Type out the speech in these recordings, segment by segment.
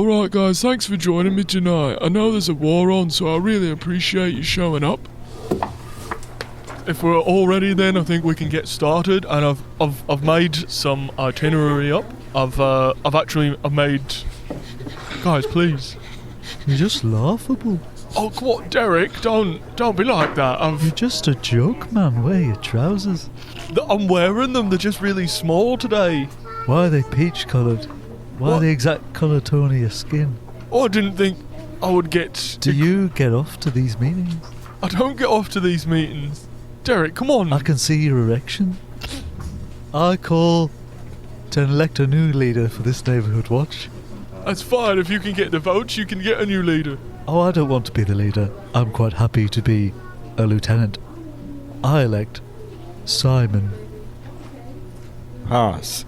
Alright guys, thanks for joining me tonight. I know there's a war on, so I really appreciate you showing up. If we're all ready then, I think we can get started, and I've made some itinerary up. I've made... Guys, please. You're just laughable. Oh, come on, Derek, don't be like that. You're just a joke, man. Wear your trousers. I'm wearing them, they're just really small today. Why are they peach-coloured? Why are the exact colour tone of your skin? Oh, I didn't think I would get... Do you get off to these meetings? I don't get off to these meetings. Derek, come on. I can see your erection. I call to elect a new leader for this neighbourhood watch. That's fine, if you can get the votes, you can get a new leader. Oh, I don't want to be the leader. I'm quite happy to be a lieutenant. I elect Simon. Haas.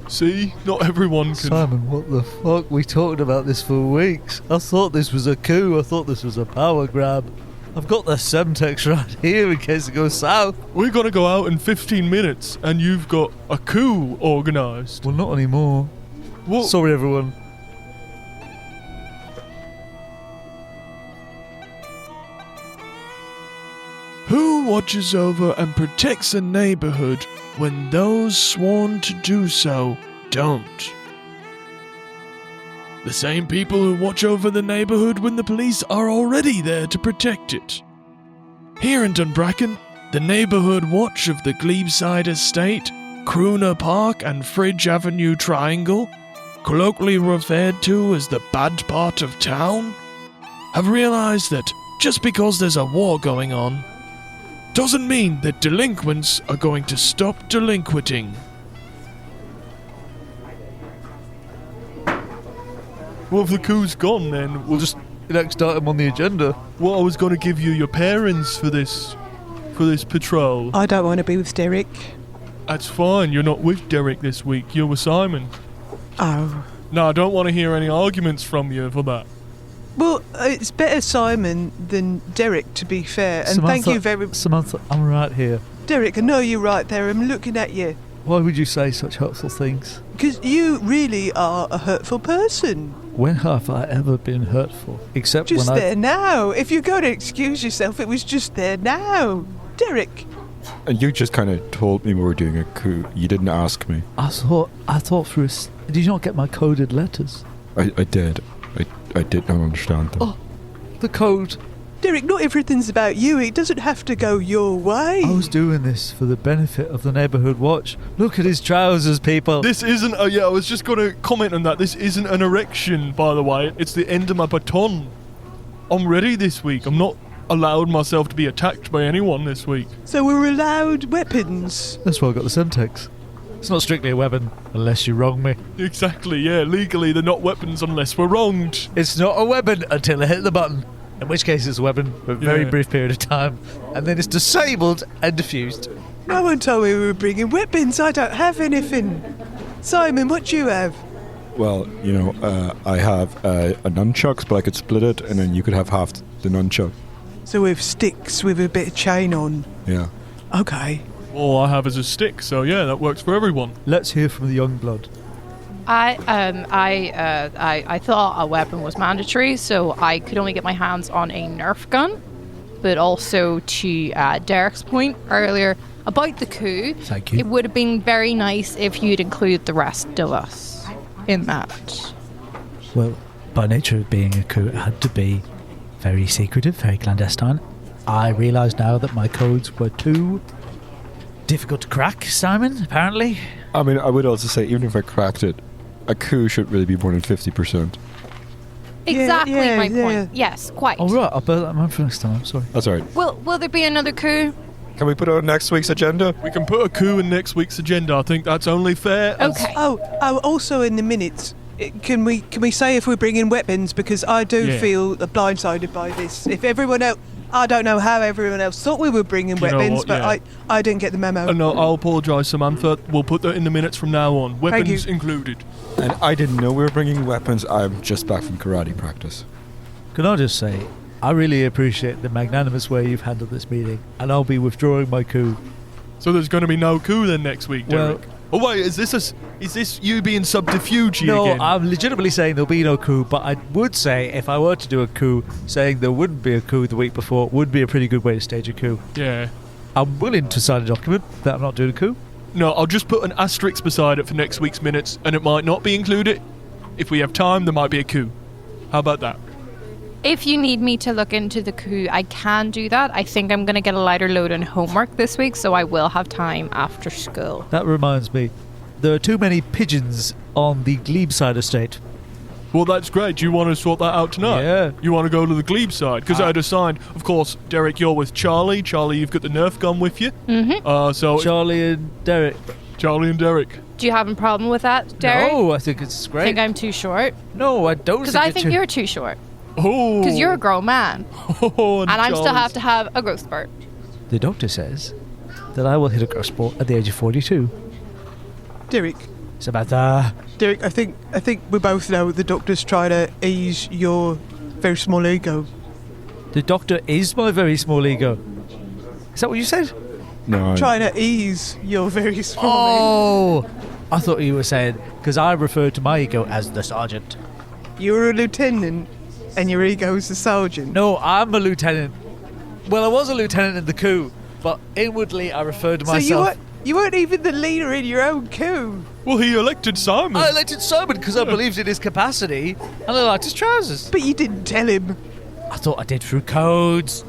See? Not everyone can... Simon, what the fuck? We talked about this for weeks. I thought this was a coup. I thought this was a power grab. I've got the Semtex right here in case it goes south. We're gonna go out in 15 minutes and you've got a coup organised. Well, not anymore. What? Sorry, everyone. Who watches over and protects a neighbourhood when those sworn to do so don't? The same people who watch over the neighbourhood when the police are already there to protect it. Here in Dunbracken, the neighbourhood watch of the Glebeside Estate, Crooner Park and Fridge Avenue Triangle, colloquially referred to as the bad part of town, have realised that just because there's a war going on, doesn't mean that delinquents are going to stop delinquenting. Well, if the coup's gone, then we'll just Next item on the agenda. Well, I was going to give you your parents for this patrol. I don't want to be with Derek. That's fine. You're not with Derek this week. You're with Simon. Oh. No, I don't want to hear any arguments from you for that. Well, it's better Simon than Derek, to be fair. And Samantha, thank you very much. Samantha, I'm right here. Derek, I know you're right there. I'm looking at you. Why would you say such hurtful things? Because you really are a hurtful person. When have I ever been hurtful? Except Just when there now. If you're going to excuse yourself, it was just there now. Derek. And you just kind of told me we were doing a coup. You didn't ask me. I thought through did you not get my coded letters? I did. I did not understand them. Oh, the code. Derek, not everything's about you. It doesn't have to go your way. I was doing this for the benefit of the neighbourhood watch. Look at his trousers, people. This isn't I was just going to comment on that. This isn't an erection, by the way. It's the end of my baton. I'm ready this week. I'm not allowed myself to be attacked by anyone this week. So we're allowed weapons. That's why I got the Semtex. It's not strictly a weapon, unless you wrong me. Exactly, yeah. Legally, they're not weapons unless we're wronged. It's not a weapon until I hit the button. In which case it's a weapon for a very brief period of time. And then it's disabled and diffused. No one told me we were bringing weapons. I don't have anything. Simon, what do you have? Well, I have a nunchucks, but I could split it, and then you could have half the nunchuck. So with sticks with a bit of chain on. Yeah. Okay. All I have is a stick, so yeah, that works for everyone. Let's hear from the young blood. I thought a weapon was mandatory, so I could only get my hands on a Nerf gun. But also to Derek's point earlier about the coup, thank you. It would have been very nice if you'd include the rest of us in that. Well, by nature of being a coup, it had to be very secretive, very clandestine. I realise now that my codes were too difficult to crack, Simon, apparently. I mean, I would also say, even if I cracked it, a coup should really be more than 50%. Exactly my yeah. point. Yes, quite. All right, I'll bear that in mind for next time. I'm sorry. That's all right. Will there be another coup? Can we put it on next week's agenda? We can put a coup in next week's agenda. I think that's only fair. Okay. Also in the minutes, can we say if we're bringing weapons? Because I do feel blindsided by this. If everyone else... I don't know how everyone else thought we were bringing weapons, but I didn't get the memo. No, I'll apologise, Samantha. We'll put that in the minutes from now on. Weapons included. And I didn't know we were bringing weapons. I'm just back from karate practice. Can I just say, I really appreciate the magnanimous way you've handled this meeting, and I'll be withdrawing my coup. So there's going to be no coup then next week, Derek? Well, Oh wait, is this you being subterfuge No, again? I'm legitimately saying there'll be no coup, but I would say if I were to do a coup, saying there wouldn't be a coup the week before would be a pretty good way to stage a coup. Yeah. I'm willing to sign a document that I'm not doing a coup. No, I'll just put an asterisk beside it for next week's minutes, and it might not be included. If we have time, there might be a coup. How about that? If you need me to look into the coup, I can do that. I think I'm going to get a lighter load on homework this week, so I will have time after school. That reminds me, there are too many pigeons on the Glebeside estate. Well, that's great. Do you want to sort that out tonight? Yeah. You want to go to the glebe side? Because I'd assigned, of course, Derek, you're with Charlie. Charlie, you've got the Nerf gun with you. Mm-hmm. So Charlie and Derek. Charlie and Derek. Do you have a problem with that, Derek? No, I think it's great. Think I'm too short? No, I don't. Because I think you're too short. Oh. Because you're a grown man. Oh, And I still Charlie's- have to have a growth spurt. The doctor says that I will hit a growth spurt at the age of 42. Derek, Samantha. Derek, I think we both know the doctor's trying to ease your very small ego. The doctor is my very small ego. Is that what you said? No. Trying to ease your very small ego. Oh, I thought you were saying, because I referred to my ego as the sergeant. You're a lieutenant, and your ego's a sergeant. No, I'm a lieutenant. Well, I was a lieutenant in the coup, but inwardly I referred to So myself. you weren't even the leader in your own coup. Well, he elected Simon. I elected Simon because I believed in his capacity and I liked his trousers. But you didn't tell him. I thought I did through codes.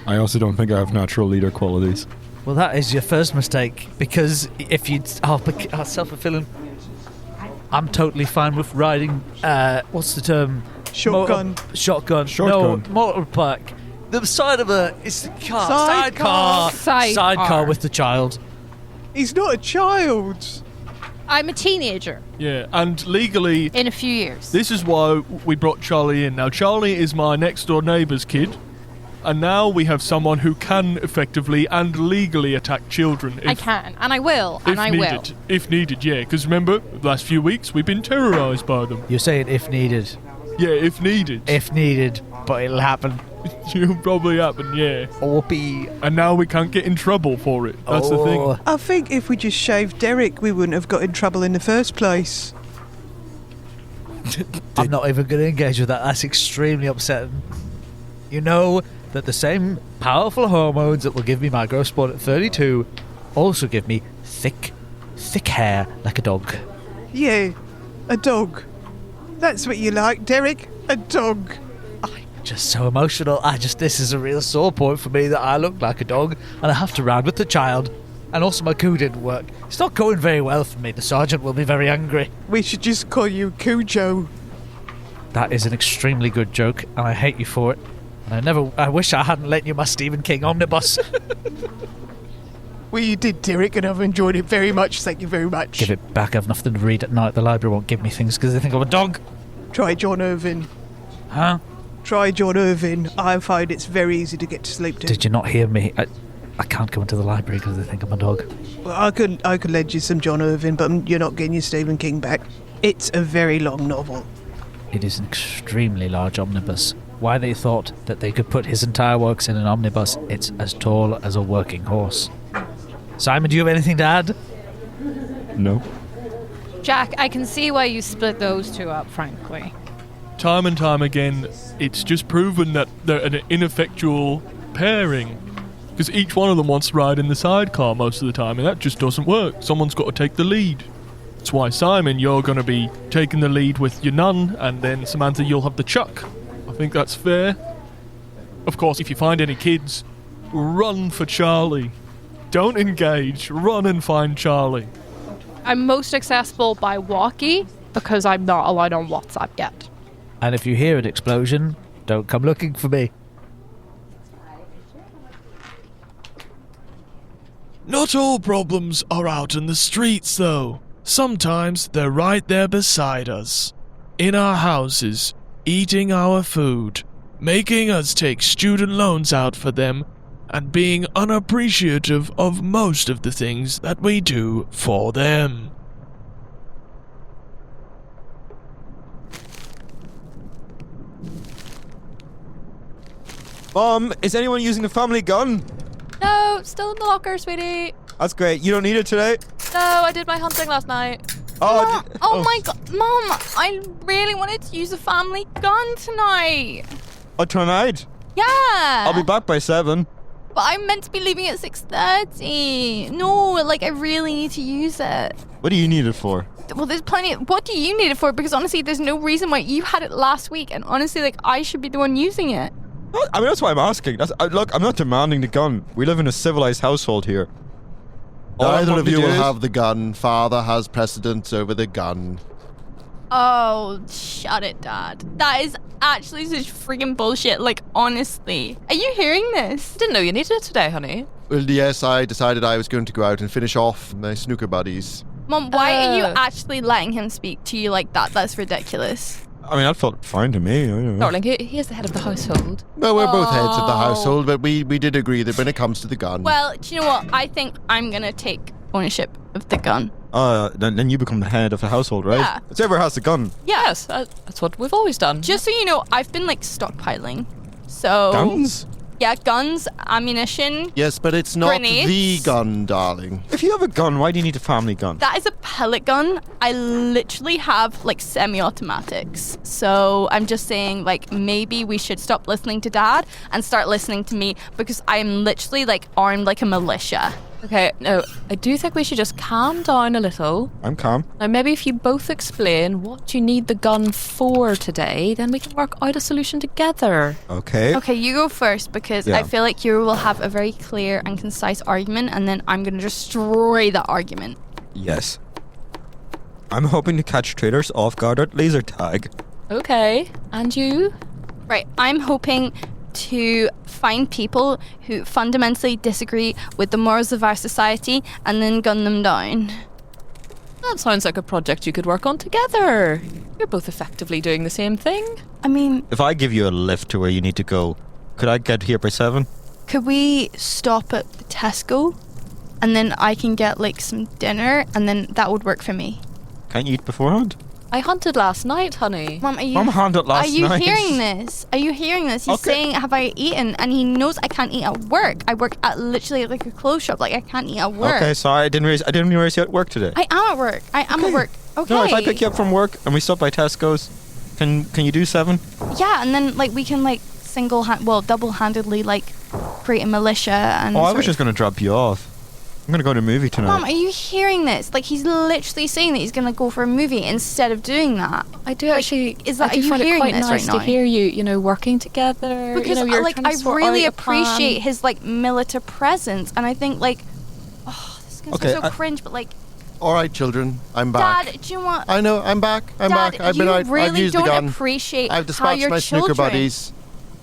I also don't think I have natural leader qualities. Well, that is your first mistake, because if you'd... self-fulfilling. I'm totally fine with riding, what's the term? Shotgun. Shotgun. Shotgun. No, motorbike. The side of a... It's the car. Sidecar. Sidecar with the child. He's not a child. I'm a teenager Yeah, and legally, in a few years. this is why we brought Charlie in. Now, Charlie is my next-door neighbour's kid, and now we have someone who can effectively and legally attack children. I can, and I will, and I will. If needed, yeah. Because remember, the last few weeks, we've been terrorised by them. You're saying if needed. Yeah, if needed. If needed, but it'll happen. It'll probably happen, yeah. Whoopee. And now we can't get in trouble for it. That's the thing. I think if we just shaved Derek, we wouldn't have got in trouble in the first place. I'm not even going to engage with that. That's extremely upsetting. You know that the same powerful hormones that will give me my growth spurt at 32 also give me thick hair like a dog. Yeah, a dog. That's what you like, Derek. A dog. Just so emotional. This is a real sore point for me that I look like a dog and I have to ride with the child. And also my coup didn't work. It's not going very well for me. The sergeant will be very angry. We should just call you Cujo. That is an extremely good joke and I hate you for it. And I wish I hadn't lent you my Stephen King omnibus. Well, you did, Derek, and I've enjoyed it very much. Thank you very much. Give it back. I've nothing to read at night. The library won't give me things because they think I'm a dog. Try John Irvin. Huh? Try John Irvin. I find it's very easy to get to sleep to. Did you not hear me? I can't go into the library because they think I'm a dog. Well, I could lend you some John Irvin, but you're not getting your Stephen King back. It's a very long novel. It is an extremely large omnibus. Why they thought that they could put his entire works in an omnibus, it's as tall as a working horse. Simon, do you have anything to add? No. Jack, I can see why you split those two up, frankly. Time and time again, it's just proven that they're an ineffectual pairing. Because each one of them wants to ride in the sidecar most of the time, and that just doesn't work. Someone's got to take the lead. That's why, Simon, you're going to be taking the lead with your nun, and then Samantha, you'll have the chuck. I think that's fair. Of course, if you find any kids, run for Charlie. Don't engage. Run and find Charlie. I'm most accessible by walkie because I'm not allowed on WhatsApp yet. And if you hear an explosion, don't come looking for me. Not all problems are out in the streets, though. Sometimes they're right there beside us. In our houses, eating our food, making us take student loans out for them, and being unappreciative of most of the things that we do for them. Mom, is anyone using the family gun? No, still in the locker, sweetie. That's great. You don't need it today? No, I did my hunting last night. Mom, my God. Mom, I really wanted to use a family gun tonight. Oh, tonight? Yeah. I'll be back by 7. But I'm meant to be leaving at 6:30. No, like I really need to use it. What do you need it for? Well, there's plenty. What do you need it for? Because honestly, there's no reason why you had it last week, and honestly, like I should be the one using it. I mean, that's why I'm asking. Look, I'm not demanding the gun. We live in a civilized household here. Neither of you will have the gun. Father has precedence over the gun. Oh, shut it, Dad. That is actually such freaking bullshit. Like, honestly. Are you hearing this? Didn't know you needed it today, honey. Well, yes, I decided I was going to go out and finish off my snooker buddies. Mom, why are you actually letting him speak to you like that? That's ridiculous. I mean, that felt fine to me. I don't know. Darling, he is the head of the household. Well, we're both heads of the household, but we did agree that when it comes to the gun... Well, do you know what? I think I'm going to take ownership of the gun. Then you become the head of the household, right? Yeah. Whichever has the gun. Yes, that's what we've always done. Just so you know, I've been like stockpiling. So Guns? Yeah, guns, ammunition. Yes, but it's not Grenades. the gun, darling. If you have a gun, why do you need a family gun? That is a pellet gun. I literally have like semi-automatics. So I'm just saying like maybe we should stop listening to Dad and start listening to me because I'm literally like armed like a militia. Okay, no, I do think we should just calm down a little. I'm calm. Now, maybe if you both explain what you need the gun for today, then we can work out a solution together. Okay. Okay, you go first because I feel like you will have a very clear and concise argument and then I'm going to destroy that argument. Yes. I'm hoping to catch traitors off guard at laser tag. Okay, and you? Right, I'm hoping to find people who fundamentally disagree with the morals of our society and then gun them down. That sounds like a project you could work on together. You're both effectively doing the same thing. I mean, If I give you a lift to where you need to go, could I get here by 7? could we stop at the Tesco and then I can get like some dinner and then that would work for me? Can't you eat beforehand? I hunted last night, honey. Mom, are you... Mum handled last Are you night. hearing this? Are you hearing this? He's Okay. saying, have I eaten? And he knows I can't eat at work. I work at literally like a clothes shop. Like I can't eat at work. Okay, sorry, I didn't realize you at work today. I am at work. I am at work. Okay. No, if I pick you up from work and we stop by Tesco's, can you do 7? Yeah, and then like we can like double-handedly like create a militia and. Oh, I sort was of- just going to drop you off. I'm going to go to a movie tonight. Mom, are you hearing this? Like he's literally saying that he's gonna go for a movie instead of doing that. I do actually. is that- I do are you find it hearing quite this nice right to now? hear you, working together. Because you're like trying to I sort really out a plan. appreciate his like militia presence, and I think like, oh, this is gonna Okay, sound so cringe, but like, All right, children, I'm back. Dad, do you want? I know, I'm back. I'm Dad, back. I've been you out. really I've used don't the gun. appreciate I've how dispatched your my snooker children. buddies.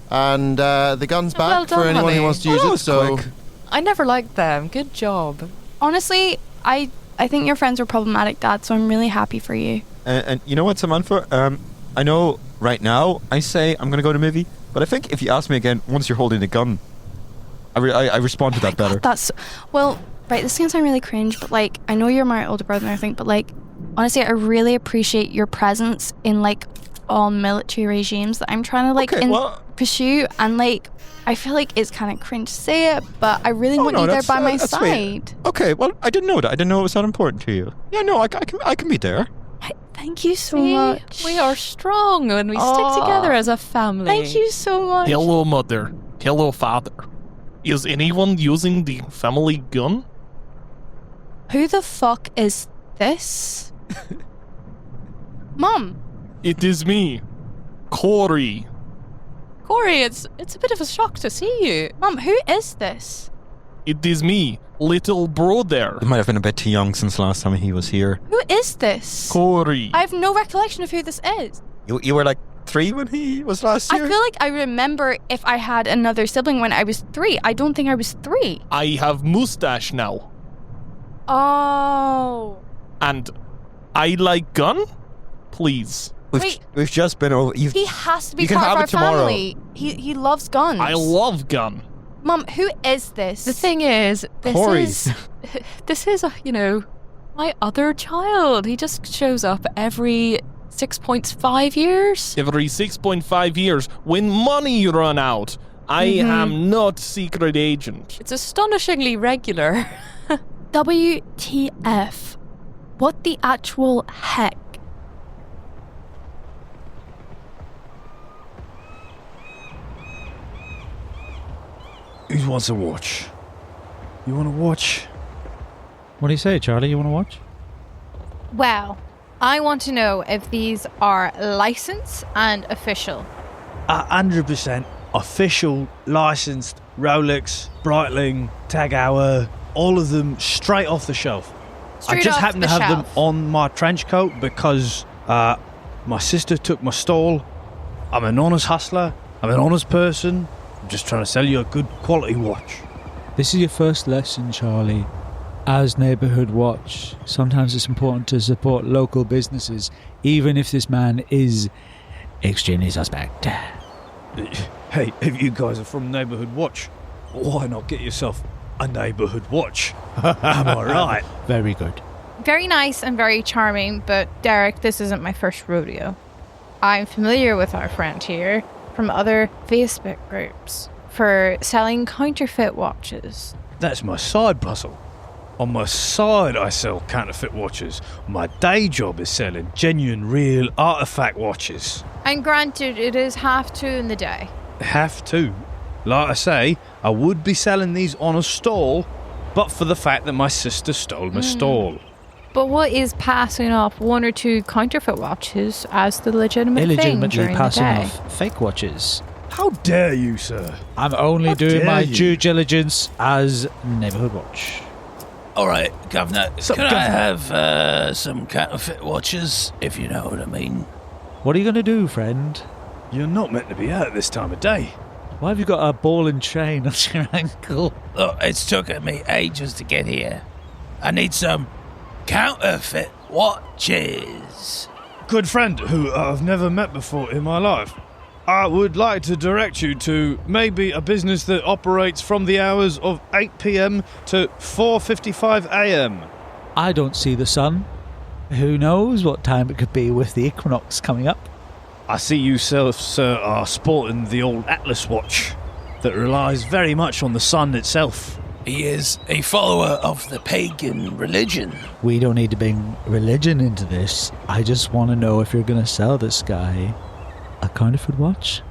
And the gun's back Well done, for anyone honey. who wants to Oh, use that it. was So quick. I never liked them. Good job. Honestly, I think your friends were problematic, Dad. So I'm really happy for you. And you know what, Samantha? I know right now I say I'm going to go to a movie, but I think if you ask me again once you're holding the gun, I respond to that better. That's well, right. This is gonna sound really cringe, but like, I know you're my older brother, and everything, but like, honestly, I really appreciate your presence in like all military regimes that I'm trying to like Okay, well- pursue, and like, I feel like it's kind of cringe to say it, but I really want no, you there that's, by my that's sweet. side. Okay, well, I didn't know that. I didn't know it was that important to you. Yeah, no, I can be there. Thank you so See, much. we are strong when we Aw. stick together as a family. Thank you so much. Hello, Mother. Hello, Father. Is anyone using the family gun? Who the fuck is this? Mom. It is me, Corey. Corey, it's a bit of a shock to see you. Mom, who is this? It is me, little brother. He might have been a bit too young since last time he was here. Who is this? Corey. I have no recollection of who this is. You were like 3 when he was last year? I feel like I remember if I had another sibling when I was 3. I don't think I was 3. I have mustache now. Oh. And I like gun? Please. Wait. We've just been over. He has to be You can part have of it our tomorrow. family. He loves guns. I love gun. Mom, who is this? The thing is, Corey. this is my other child. He just shows up every 6.5 years. Every 6.5 years, when money run out, I am not secret agent. It's astonishingly regular. WTF? What the actual heck? Who wants to watch? You want to watch? What do you say, Charlie? You want to watch? Well, I want to know if these are licensed and official. 100% official, licensed, Rolex, Breitling, Tag Heuer, all of them straight off the shelf. Straight I just off happen the to have them shelf. on my trench coat because my sister took my stall. I'm an honest hustler. I'm an honest person. I'm just trying to sell you a good quality watch. This is your first lesson, Charlie. As Neighbourhood Watch, sometimes it's important to support local businesses, even if this man is extremely suspect. Hey, if you guys are from Neighbourhood Watch, why not get yourself a Neighbourhood Watch? Am I right? Very good. Very nice and very charming, but Derek, this isn't my first rodeo. I'm familiar with our friend here from other Facebook groups for selling counterfeit watches. That's my side hustle. On my side, I sell counterfeit watches. My day job is selling genuine, real artifact watches. And granted, it is 2:30 in the day. Have to. Like I say, I would be selling these on a stall, but for the fact that my sister stole my stall. But what is passing off 1 or 2 counterfeit watches as the legitimate thing Illegitimately during the passing day? off fake watches. How dare you, sir? I'm only How doing dare my you. due diligence as Neighbourhood Watch. All right, Governor, Sup, can I Governor? have some counterfeit watches, if you know what I mean? What are you going to do, friend? You're not meant to be out at this time of day. Why have you got a ball and chain on your ankle? Look, it's taken me ages to get here. I need some counterfeit watches. Good friend who I've never met before in my life. I would like to direct you to maybe a business that operates from the hours of 8 p.m. to 4:55 a.m. I don't see the sun. Who knows what time it could be with the equinox coming up? I see you, sir, are sporting the old Atlas watch that relies very much on the sun itself. He is a follower of the pagan religion. We don't need to bring religion into this. I just want to know if you're going to sell this guy a counterfeit watch.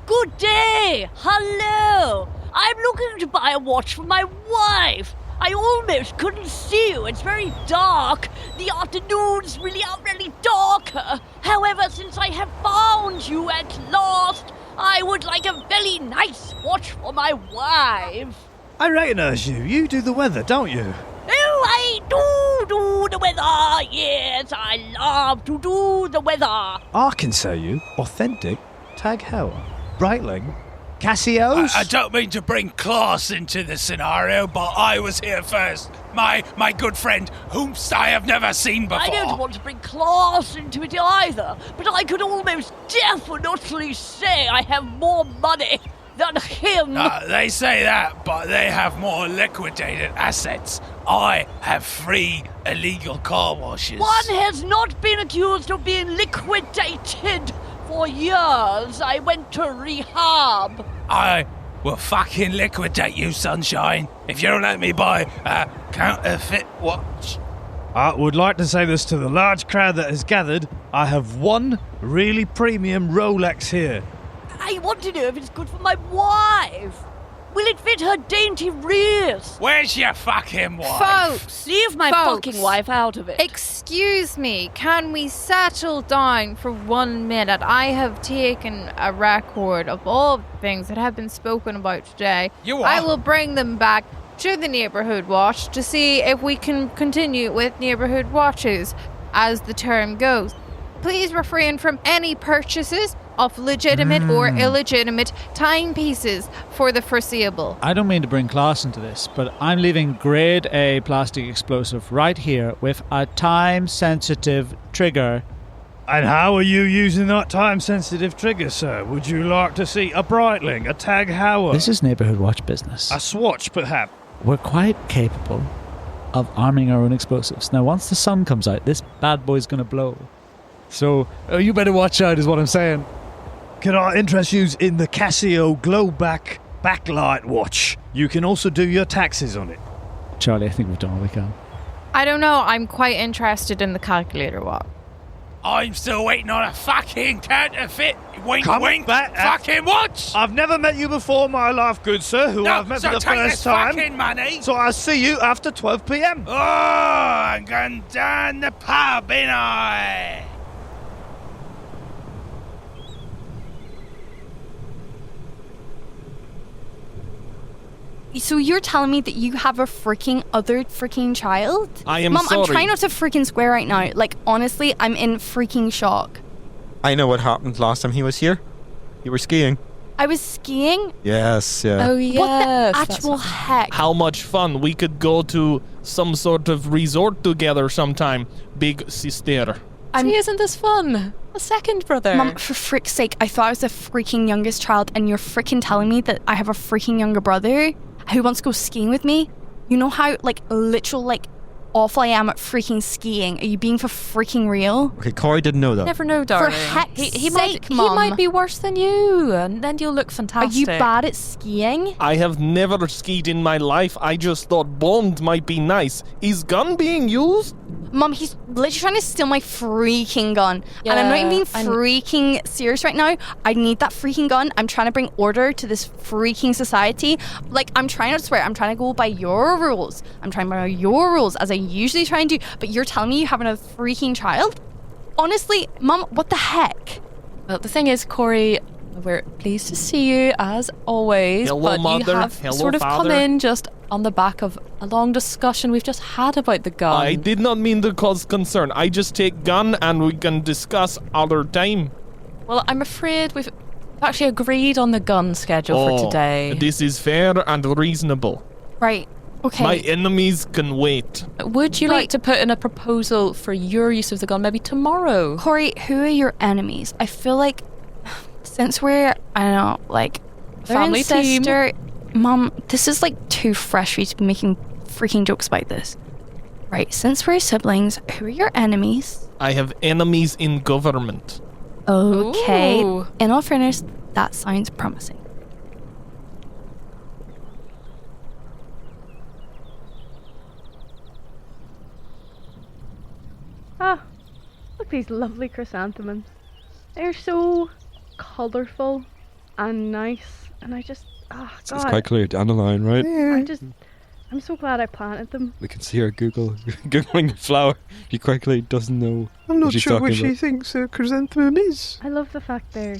Good day! Hello! I'm looking to buy a watch for my wife. I almost couldn't see you. It's very dark. The afternoons really are really darker. However, since I have found you at last, I would like a very nice watch for my wife. I recognise you. You do the weather, don't you? Oh, I do the weather. Yes, I love to do the weather. I can sell you authentic Tag Heuer, Breitling, Casios. I don't mean to bring class into the scenario, but I was here first. My good friend, whom I have never seen before. I don't want to bring class into it either, but I could almost definitely say I have more money than him. They say that, but they have more liquidated assets. I have 3 illegal car washes. One has not been accused of being liquidated for years. I went to rehab. I will fucking liquidate you, sunshine, if you don't let me buy a counterfeit watch. I would like to say this to the large crowd that has gathered. I have one really premium Rolex here. I want to know if it's good for my wife. Will it fit her dainty wrist? Where's your fucking wife? Folks! Leave my Folks. fucking wife out of it. Excuse me, can we settle down for 1 minute? I have taken a record of all the things that have been spoken about today. You I are? will bring them back to the Neighbourhood Watch to see if we can continue with Neighbourhood Watches, as the term goes. Please refrain from any purchases of legitimate or illegitimate timepieces for the foreseeable. I don't mean to bring class into this, but I'm leaving grade A plastic explosive right here with a time-sensitive trigger. And how are you using that time-sensitive trigger, sir? Would you like to see a Breitling, a Tag Heuer, This is Neighbourhood Watch business. a Swatch, perhaps? We're quite capable of arming our own explosives. Now, once the sun comes out, this bad boy's going to blow. So, you better watch out is what I'm saying. Can I interest you in the Casio Glowback backlight watch? You can also do your taxes on it. Charlie, I think we've done what we can. I don't know. I'm quite interested in the calculator walk. I'm still waiting on a fucking counterfeit. Wink, Come wink. back. Fucking what? I've never met you before in my life, good sir, who No, I've met so for the take first this time. fucking money. So I'll see you after 12 p.m. Oh, I'm going down the pub, ain't I? So you're telling me that you have a freaking other freaking child? I am Mom, sorry. I'm trying not to freaking swear right now. Like, honestly, I'm in freaking shock. I know what happened last time he was here. You were skiing. I was skiing? Yes, yeah. Oh, yeah. What the actual heck? How much fun. We could go to some sort of resort together sometime, big sister. See, isn't this fun? A second brother. Mom, for frick's sake, I thought I was the freaking youngest child, and you're freaking telling me that I have a freaking younger brother who wants to go skiing with me? You know how, like, literal, like, awful I am at freaking skiing? Are you being for freaking real? Okay, Corey didn't know that. Never know, darling. For heck's he sake, Mum. might be worse than you, and then you'll look fantastic. Are you bad at skiing? I have never skied in my life. I just thought Bond might be nice. Is gun being used? Mom, he's literally trying to steal my freaking gun. And I'm not even being freaking serious right now. I need that freaking gun. I'm trying to bring order to this freaking society. Like, I'm trying not to swear. I'm trying to go by your rules. I'm trying by your rules, as I usually try and do. But you're telling me you have another freaking child? Honestly, Mom, what the heck? Well, the thing is, Corey, we're pleased to see you, as always. Hello, but Mother. you have Hello, sort of Father. come in just on the back of a long discussion we've just had about the gun. I did not mean to cause concern. I just take gun and we can discuss other time. Well, I'm afraid we've actually agreed on the gun schedule for today. This is fair and reasonable. Right. Okay. My enemies can wait. Would you like to put in a proposal for your use of the gun maybe tomorrow? Corey, who are your enemies? I feel like since we're, I don't know, like, Family team. sister, Mom, this is like too fresh for you to be making freaking jokes about this. Right, since we're siblings, who are your enemies? I have enemies in government. Okay. Ooh. In all fairness, that sounds promising. Ah, look at these lovely chrysanthemums. They're so colourful and nice, and I just, It's quite clear, dandelion, right? I'm so glad I planted them. We can see her googling the flower. She quite clearly doesn't know. I'm not what she's sure what talking she about. thinks a chrysanthemum is. I love the fact they're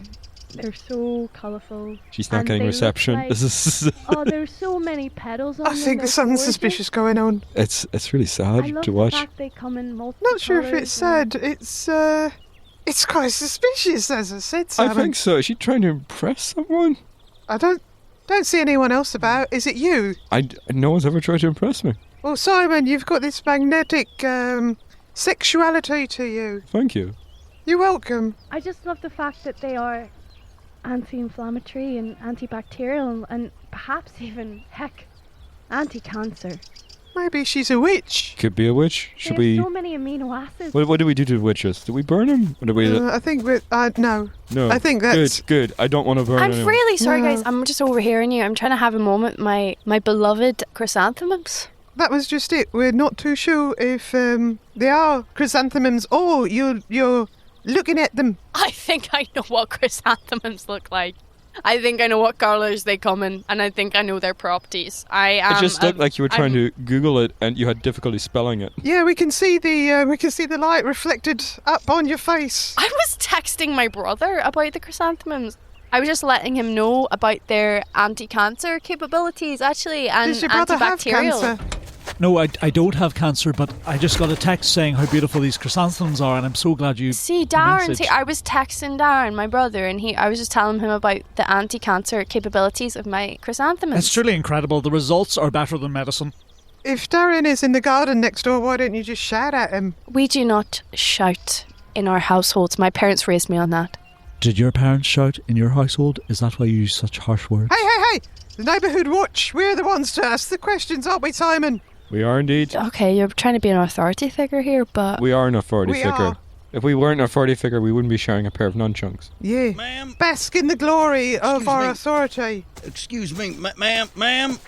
so colourful. She's not and getting they look reception. like- This is. Oh, there's so many petals on I them. think they're there's something gorgeous. suspicious going on. It's really I sad love to the watch. fact they come in multiple Not sure if it's sad. It's quite suspicious, as I said, I Simon. think so. Is she trying to impress someone? I don't see anyone else about. Is it you? No one's ever tried to impress me. Well, Simon, you've got this magnetic sexuality to you. Thank you. You're welcome. I just love the fact that they are anti-inflammatory and antibacterial and perhaps even, heck, anti-cancer. Maybe she's a witch. Could be a witch. Should they we? have so many amino acids. What do we do to witches? Do we burn them? Or do we? I think we're... no. No. I think that's... Good. I don't want to burn I'm anyone. really sorry, No. guys. I'm just overhearing you. I'm trying to have a moment. My beloved chrysanthemums. That was just it. We're not too sure if they are chrysanthemums or you're looking at them. I think I know what chrysanthemums look like. I think I know what colours they come in, and I think I know their properties. It just looked like you were trying to Google it and you had difficulty spelling it. Yeah, we can see the light reflected up on your face. I was texting my brother about the chrysanthemums. I was just letting him know about their anti-cancer capabilities, actually, and Does your brother have antibacterial. cancer? No, I don't have cancer, but I just got a text saying how beautiful these chrysanthemums are, and I'm so glad you. See, Darren, messaged. I was texting Darren, my brother, and I was just telling him about the anti-cancer capabilities of my chrysanthemums. It's truly incredible. The results are better than medicine. If Darren is in the garden next door, why don't you just shout at him? We do not shout in our households. My parents raised me on that. Did your parents shout in your household? Is that why you use such harsh words? Hey! The Neighbourhood Watch. We're the ones to ask the questions, aren't we, Simon? We are indeed. Okay, you're trying to be an authority figure here, but... We are an authority We figure. are. If we weren't an authority figure, we wouldn't be sharing a pair of nunchucks. Yeah. Ma'am? Bask in the glory of Excuse our me. authority. Excuse me, ma'am.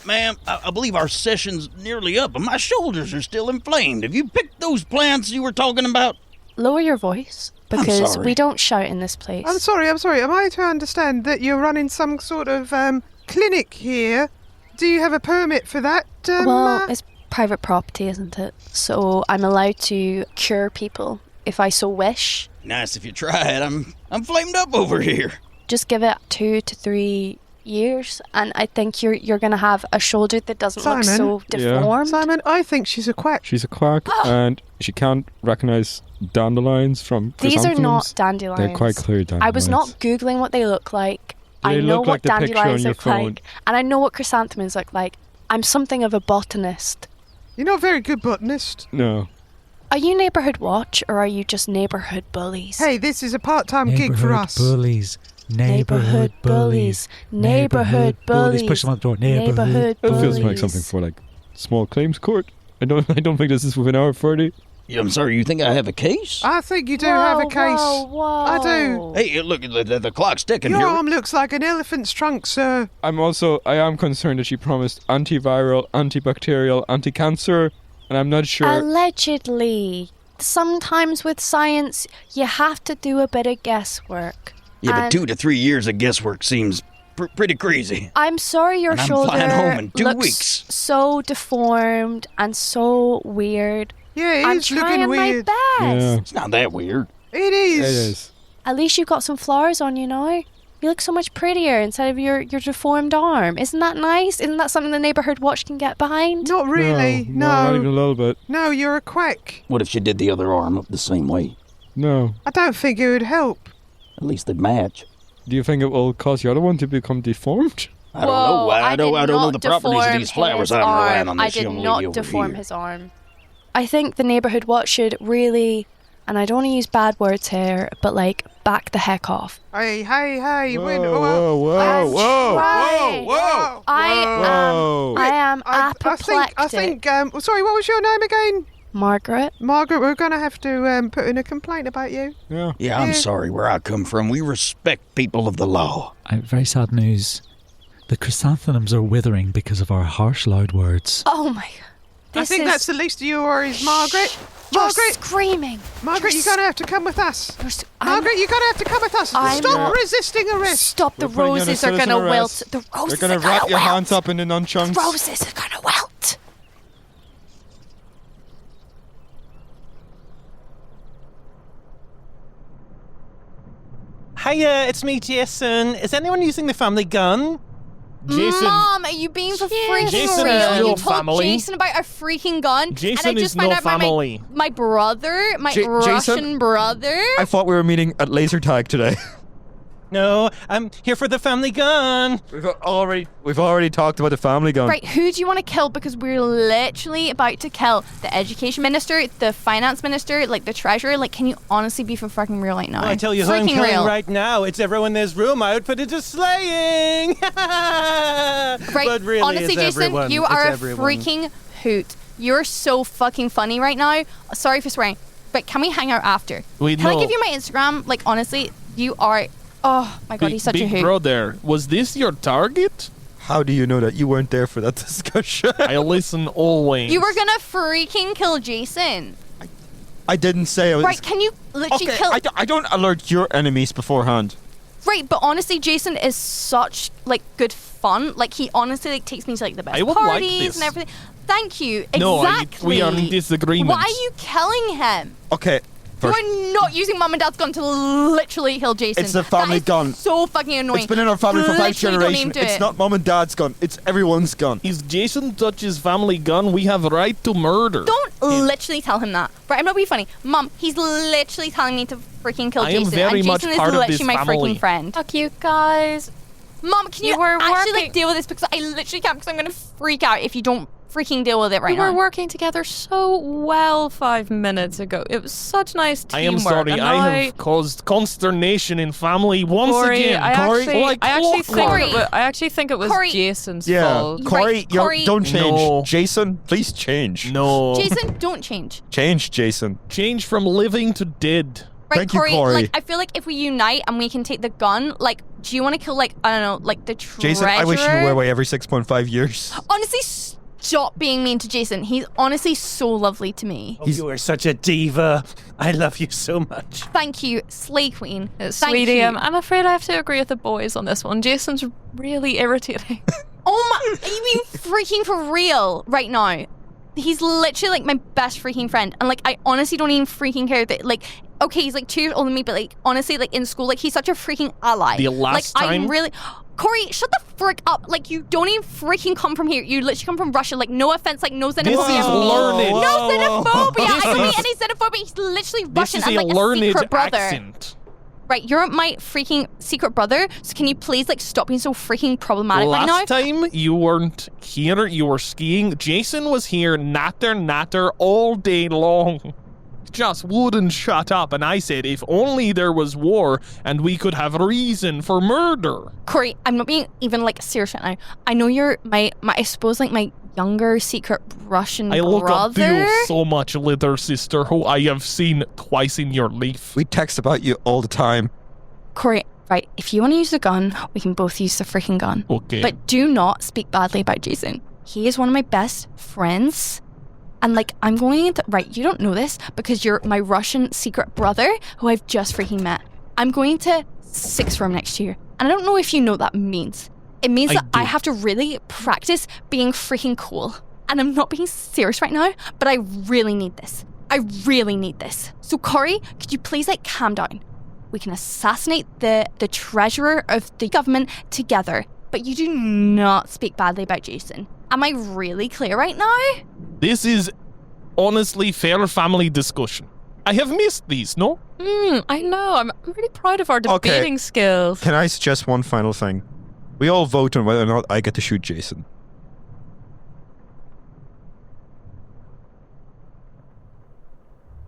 Ma'am, I believe our session's nearly up, and my shoulders are still inflamed. Have you picked those plants you were talking about? Lower your voice, because we don't shout in this place. I'm sorry. Am I to understand that you're running some sort of clinic here? Do you have a permit for that? Well, it's private property, isn't it? So I'm allowed to cure people if I so wish. Nice if you try it. I'm flamed up over here. Just give it 2 to 3 years, and I think you're going to have a shoulder that doesn't look so deformed. Simon, I think she's a quack. She's a quack, and she can't recognise dandelions from These are chrysanthemums. not dandelions. They're quite clear dandelions. I was not Googling what they look like. They I know look what like the picture dandelions on your look phone. like, and I know what chrysanthemums look like. I'm something of a botanist. You're not a very good botanist. No. Are you Neighbourhood Watch, or are you just Neighbourhood Bullies? Hey, this is a part-time gig for us. Bullies. Neighbourhood bullies. Neighbourhood bullies. Push them on the door. Neighbourhood It bullies. feels like something for like small claims court. I don't think this is within our authority. Yeah, I'm sorry, you think I have a case? I think you do have a case. Whoa. I do. Hey, look, the clock's ticking Your here. arm looks like an elephant's trunk, sir. I am concerned that she promised antiviral, antibacterial, anti-cancer, and I'm not sure. Allegedly. Sometimes with science, you have to do a bit of guesswork. Yeah, And but 2 to 3 years of guesswork seems pretty crazy. I'm sorry your And I'm shoulder flying home in 2 looks weeks. so deformed and so weird. Yeah, I'm it's looking trying weird. my best. Yeah. It's not that weird. It is. It is. At least you've got some flowers on you now. You look so much prettier instead of your deformed arm. Isn't that nice? Isn't that something the Neighbourhood Watch can get behind? Not really. No, not even a little bit. No, you're a quack. What if she did the other arm up the same way? No. I don't think it would help. At least they'd match. Do you think it will cause the other one to become deformed? I don't know. I don't know not the properties of these flowers I'm relying on I this did young lady not over deform here. his arm. I think the Neighbourhood Watch should really, and I don't want to use bad words here, but like back the heck off. Hey, Whoa. I am apoplectic. I think, sorry, what was your name again? Margaret. Margaret, we're going to have to put in a complaint about you. Yeah. I'm sorry where I come from. We respect people of the law. Very sad news. The chrysanthemums are withering because of our harsh, loud words. Oh my god. I think that's the least of your worries, Margaret. You're screaming. Margaret, you're going to have to come with us. Margaret, you're going to have to come with us. I'm Stop not- resisting arrest. Stop, the We're putting you on a roses are going to citizen wilt. arrest. The roses They're are going to wrap gonna your wilt. hands up in the nunchunks. The roses are going to wilt. Hiya, it's me, Jason. Is anyone using the family gun? Jason. Mom, are you being for freaking Jason real? is You no told family. Jason about a freaking gun, Jason and I is just found no out about family. my brother, my Jason? Russian brother. I thought we were meeting at laser tag today. No, I'm here for the family gun. We've already talked about the family gun. Right, who do you want to kill? Because we're literally about to kill the education minister, the finance minister, like the treasurer. Like, can you honestly be for fucking real right now? I tell you who I'm Freaking killing real. right now. It's everyone in this room outfitted to slaying. Right, But really, honestly, it's Jason, everyone. you It's are everyone. a freaking hoot. You're so fucking funny right now. Sorry for swearing, but can we hang out after? Can I give you my Instagram? Like, honestly, you are. Oh my god, he's such a Big hoot. brother, was this your target? How do you know that? You weren't there for that discussion. I listen always. You were gonna freaking kill Jason. I didn't say I was. Right, can you literally Okay, kill... I don't alert your enemies beforehand. Right, but honestly, Jason is such, like, good fun. Like, he honestly, like, takes me to, like, the best I would like parties this. and everything. Thank you. No, Exactly. we are in disagreement. Why are you killing him? Okay. You are not using Mum and Dad's gun to literally kill Jason. It's a family That is gun. So fucking annoying. It's been in our family for 5 Literally don't generations. even do It's it. not mom and dad's gun. It's everyone's gun. If Jason touches family gun, we have a right to murder. Don't literally tell him that. Right, I'm not being funny. Mum, he's literally telling me to freaking kill I am Jason. very and much Jason part is of literally this my family. freaking friend. Fuck you guys. Mum, can you were actually, working- like, deal with this? Because I literally can't, because I'm going to freak out if you don't freaking deal with it right We now. were working together so well 5 minutes ago. It was such nice I teamwork. am sorry. and I have caused consternation in family once Corey, again. I Corey, actually, like I actually think clockwork. it was, I actually think it was Corey. Jason's Yeah, fault. Corey, Corey. don't change. No. Jason, please change. No. Jason, don't change. Change, Jason. Change from living to dead. Right, Thank you, Corey, Corey. like, I feel like if we unite and we can take the gun, like, do you want to kill, like, I don't know, like, the treasurer? Jason, I wish you were away every 6.5 years. Honestly, stop being mean to Jason. He's honestly so lovely to me. Oh, you are such a diva. I love you so much. Thank you, Slay Queen. Thank Sweetie, you. I'm afraid I have to agree with the boys on this one. Jason's really irritating. Oh my, are you being freaking for real right now? He's literally like my best freaking friend. And like, I honestly don't even freaking care that like, okay, he's like 2 years older than me, but like, honestly, like in school, like he's such a freaking ally. The last like, time- I'm really, Corey, shut the frick up. Like, you don't even freaking come from here. You literally come from Russia. Like, no offense, like no xenophobia. This is learned. No xenophobia. This I don't mean is- any xenophobia. He's literally This Russian is and a like a learned secret brother. accent. Right, you're my freaking secret brother, so can you please, like, stop being so freaking problematic right now? Last time you weren't here, you were skiing. Jason was here, natter, all day long. Just wouldn't shut up, and I said, if only there was war and we could have reason for murder. Corey, I'm not being even, like, serious right now. I know you're my I suppose, like, my younger secret Russian I look up to brother. you so much, little sister, who I have seen twice in your life. We text about you all the time. Corey, right, if you want to use the gun, we can both use the freaking gun. Okay. But do not speak badly about Jason. He is one of my best friends. And like, I'm going to, right, you don't know this because you're my Russian secret brother who I've just freaking met. I'm going to sixth form next year. And I don't know if you know what that means. It means that I have to really practice being freaking cool. And I'm not being serious right now, but I really need this. I really need this. So Corey, could you please like calm down? We can assassinate the treasurer of the government together, but you do not speak badly about Jason. Am I really clear right now? This is honestly fair family discussion. I have missed these, no? I know. I'm really proud of our debating skills. Can I suggest one final thing? We all vote on whether or not I get to shoot Jason.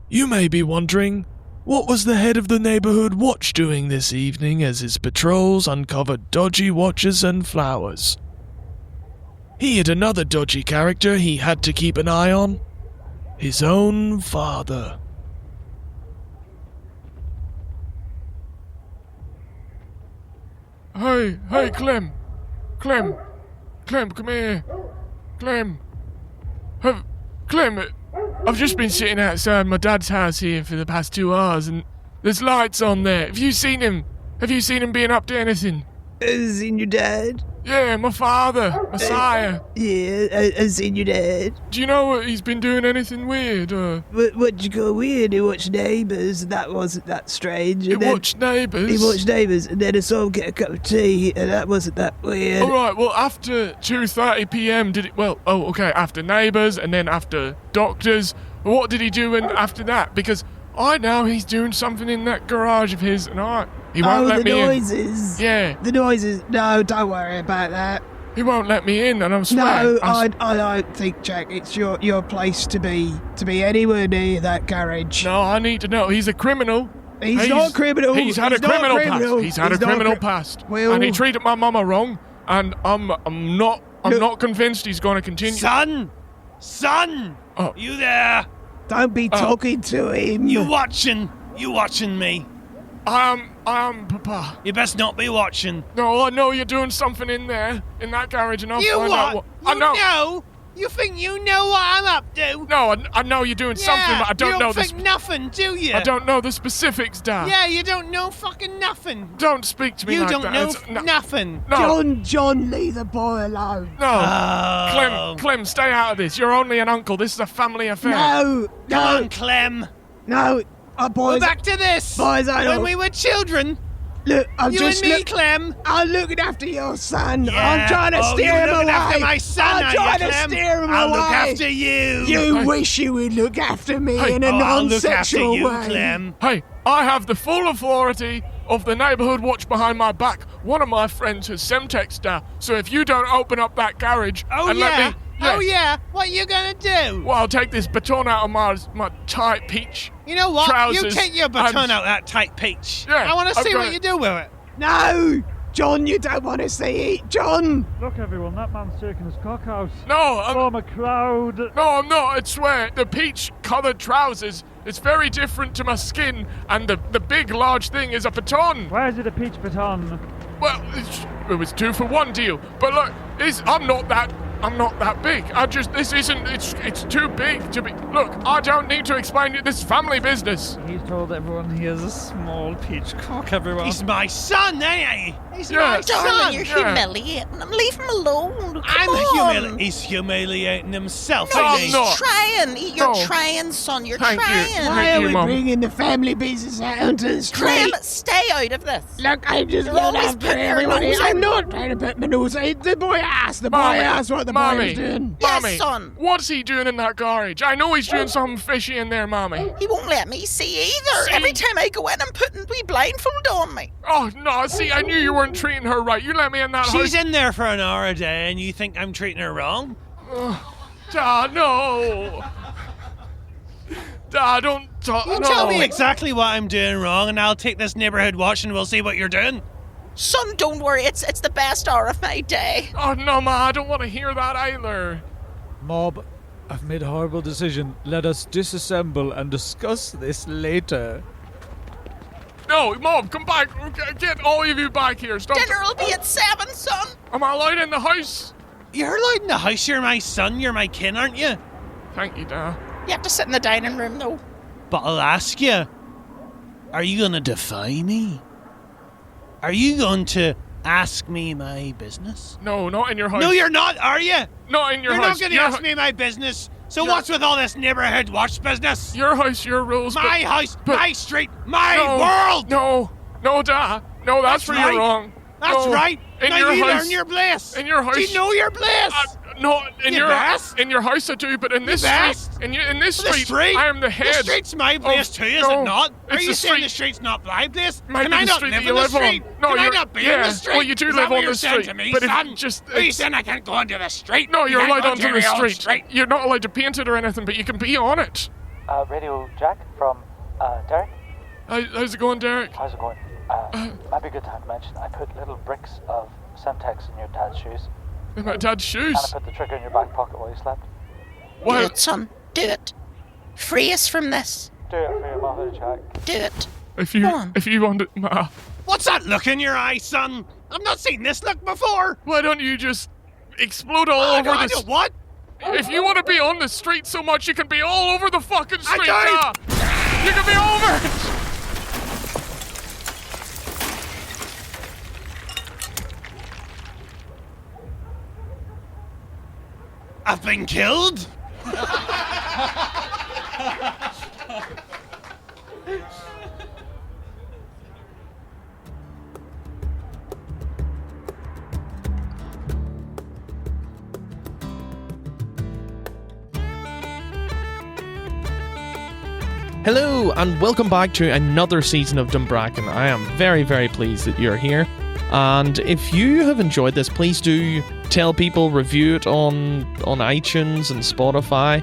You may be wondering, what was the head of the neighborhood watch doing this evening as his patrols uncovered dodgy watches and flowers? He had another dodgy character he had to keep an eye on. His own father. Hey, Clem, come here. Clem, I've just been sitting outside my dad's house here for the past 2 hours, and there's lights on there. Have you seen him? Have you seen him being up to anything? Seen your dad? Yeah, my father, Messiah. I've seen your dad. Do you know what he's been doing? Anything weird? What'd you call weird? He watched Neighbours, and that wasn't that strange. He watched Neighbours? He watched Neighbours, and then I saw him get a cup of tea, and that wasn't that weird. Alright, well, after 2:30 p.m, after Neighbours, and then after Doctors, what did he do after that? Because I know he's doing something in that garage of his, and he won't let me in. The noises. Yeah. The noises. No, don't worry about that. He won't let me in, and I'm swearing. No, I don't think, Jack, it's your place to be anywhere near that garage. No, I need to know. He's a criminal. He's not a criminal. He's had a criminal past. He's had a criminal past. Well, and he treated my mama wrong, and I'm not convinced he's going to continue. Son! Oh. You there? Don't be talking to him. You watching me? I am, Papa. You best not be watching. No, I know you're doing something in there, in that garage, and I'll You find out what? I know. know? You think you know what I'm up to? No, I know you're doing something, but I don't know You don't think nothing, do you? I don't know the specifics, Dad. Yeah, you don't know fucking nothing. Don't speak to me You like don't that. know nothing. No. John, leave the boy alone. No. Clem, stay out of this. You're only an uncle. This is a family affair. No. Come on, Clem. No. We're Boys. back to this. Boys, when we were children. Look, I'm you just and me, Clem. I'm looking after your son. Yeah. I'm trying to steer him you're looking away. after my son, I'm trying to Clem? steer him I'll away. look after you. You wish you would look after me in a I'll look after non-sexual you, way. Clem. Hey, I have the full authority of the neighborhood watch behind my back. One of my friends has Semtex now, so if you don't open up that garage and let me... Oh, yeah. What you gonna do? Well, I'll take this baton out of my tight peach You know what? trousers You take your baton and- out that tight peach. Yeah, I want to I'm see gonna- what you do with it. No. John, you don't want to see it. John! Look, everyone, that man's taking his cock out. No, Form a crowd. No, I'm not, I swear. The peach-coloured trousers, it's very different to my skin, and the big, large thing is a baton. Why is it a peach baton? Well, it was 2-for-1 deal. But look, I'm not that big. It's too big to be. Look, I don't need to explain it. This is family business. He's told everyone he has a small peach cock, everyone. He's my son, eh? He's Yeah. my son. Darling, you're humiliating him. Leave him alone. He's humiliating himself. No, I'm he's not. trying. You're No. trying, son. You're Thank you. trying. Why are we Mum. bringing the family business out onto the Graham, street? stay out of this. Look, I'm just You're not always after putting your everybody. nose I'm in. not trying to put my nose in. The boy asked. The boy Mommy, asked what the boy Mommy. was doing. Yes, Mommy, son. what's he doing in that garage? I know he's doing something fishy in there, Mommy. He won't let me see either. See? Every time I go in, I'm putting wee blindfold on me. Oh, no, see, I knew you weren't treating her right. You let me in that house. She's in there for an hour a day, and you think I'm treating her wrong? Dad, no. Dad, don't talk. You no. tell me exactly what I'm doing wrong, and I'll take this neighbourhood watch, and we'll see what you're doing. Son, don't worry. It's the best hour of my day. Oh, no, Ma, I don't want to hear that either. Mob, I've made a horrible decision. Let us disassemble and discuss this later. No, Mom, come back. Get all of you back here. Stop. Dinner will be at 7, son. Am I allowed in the house? You're allowed in the house. You're my son. You're my kin, aren't you? Thank you, Dad. You have to sit in the dining room, though. But I'll ask you, are you going to defy me? Are you going to ask me my business? No, not in your house. No, you're not, are you? Not in your You're house. not going to ask me my business. So Your- what's with all this neighbourhood watch business? Your house, your rules. My house, my street, my world! No, Dad. No, that's where right. you're wrong. That's No. right. In now your you house. learn your place. In your house. Do you know your place? No, in You your best. in your house I do, but in this best. street, in this The street, I am the head. The street's my place of- too, is no, it not? Are it's you the saying street. the street's not my place? Might Can be I the not street live that in you the live street? on. No, Can I you're- not be yeah. in the street? Well, you do Is live that what on you're the saying street, to me, but if son? you just- Are you it's- saying I can't go onto the street? No, you're You can't allowed go onto to the your own street. You're not allowed to paint it or anything, but you can be on it. Radio Jack from Derek. How's it going, Derek? How's it going? Might be a good time to mention I put little bricks of Semtex in your dad's shoes. In my dad's shoes? And I put the trigger in your back pocket while you slept. Do it, son. Do it. Free us from this. Do it for your mother, Jack. Do it. If you want it, Ma. What's that look in your eye, son? I've not seen this look before. Why don't you just explode all over I this? don't what? If you want to be on the street so much, you can be all over the fucking street. I Ma. You can be over it. I've been killed? Hello, and welcome back to another season of Dunbracken. I am very, very pleased that you're here. And if you have enjoyed this, please do tell people, review it on iTunes and Spotify.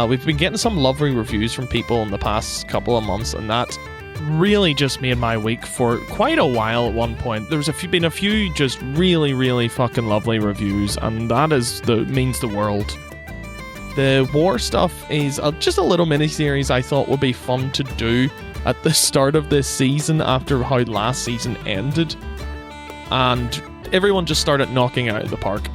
We've been getting some lovely reviews from people in the past couple of months, and that really just made my week for quite a while at one point. There's been a few just really, really fucking lovely reviews, and that means the world. The war stuff is just a little mini-series I thought would be fun to do at the start of this season after how last season ended. And everyone just started knocking out of the park.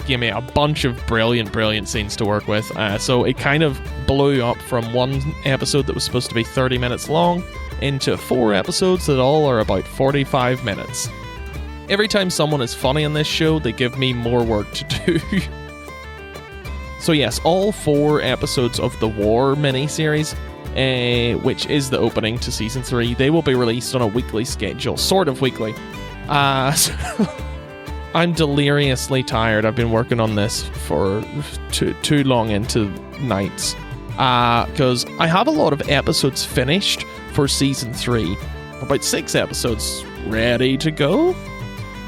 Gave me a bunch of brilliant, brilliant scenes to work with. So it kind of blew up from one episode that was supposed to be 30 minutes long into 4 episodes that all are about 45 minutes. Every time someone is funny on this show, they give me more work to do. So yes, all 4 episodes of the War miniseries, which is the opening to Season 3, they will be released on a weekly schedule. Sort of weekly. So I'm deliriously tired. I've been working on this for too long into nights. Because I have a lot of episodes finished for Season 3. About 6 episodes ready to go.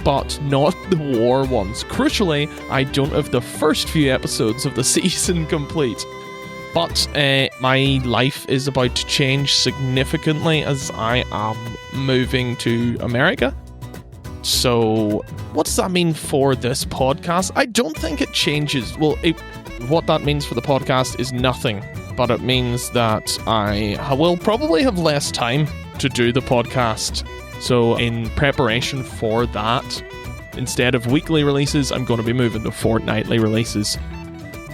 But not the war ones. Crucially, I don't have the first few episodes of the season complete. But my life is about to change significantly as I am moving to America. So, what does that mean for this podcast? I don't think it changes. Well, what that means for the podcast is nothing, but it means that I will probably have less time to do the podcast. So, in preparation for that, instead of weekly releases, I'm going to be moving to fortnightly releases.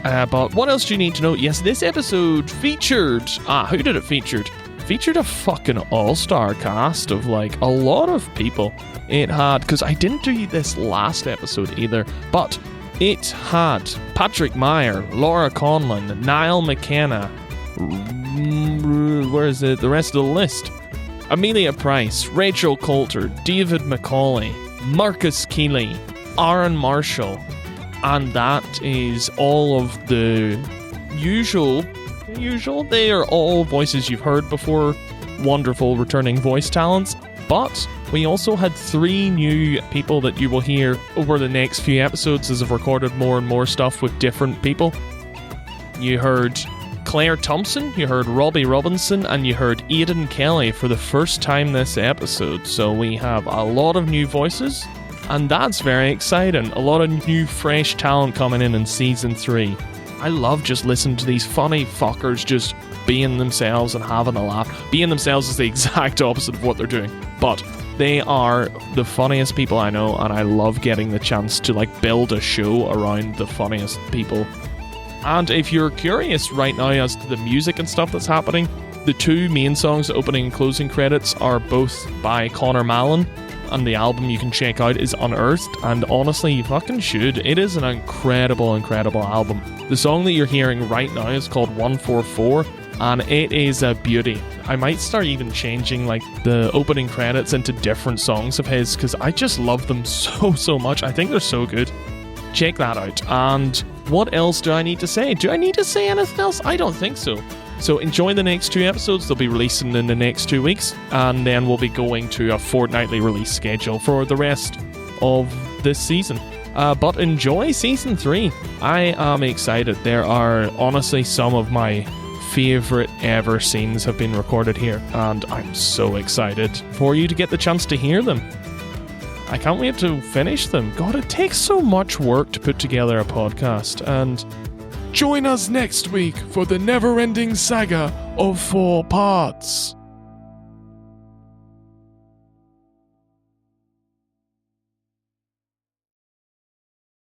But what else do you need to know? Yes, this episode featured... who did it featured? Featured a fucking all-star cast of, like, a lot of people. It had... Because I didn't do this last episode either, but it had Patrick Meier, Laura Conlon, Niall McKenna... Where is it? The rest of the list. Amelia Price, Rachel Coulter, David McAuley, Marcus Keeley, Aaron Marshall, and that is all of the usual. They are all voices you've heard before, wonderful returning voice talents, but we also had 3 new people that you will hear over the next few episodes as I've recorded more and more stuff with different people. You heard Claire Thompson, you heard Roby Robinson, and you heard Aidan Kelly for the first time this episode. So we have a lot of new voices, and that's very exciting. A lot of new fresh talent coming in season 3. I love just listening to these funny fuckers just being themselves and having a laugh. Being themselves is the exact opposite of what they're doing, but they are the funniest people I know, and I love getting the chance to like build a show around the funniest people. And if you're curious right now as to the music and stuff that's happening, the 2 main songs, opening and closing credits, are both by Connor Mallon, and the album you can check out is Unearthed, and honestly, you fucking should. It is an incredible, incredible album. The song that you're hearing right now is called 144, and it is a beauty. I might start even changing like the opening credits into different songs of his, because I just love them so much. I think they're so good. Check that out. And what else do I need to say? Do I need to say anything else? I don't think so. So enjoy the next 2 episodes. They'll be releasing in the next 2 weeks, and then we'll be going to a fortnightly release schedule for the rest of this season. But enjoy season 3. I am excited. There are honestly some of my favorite ever scenes have been recorded here, and I'm so excited for you to get the chance to hear them. I can't wait to finish them. God, it takes so much work to put together a podcast, and join us next week for the never-ending saga of 4 parts.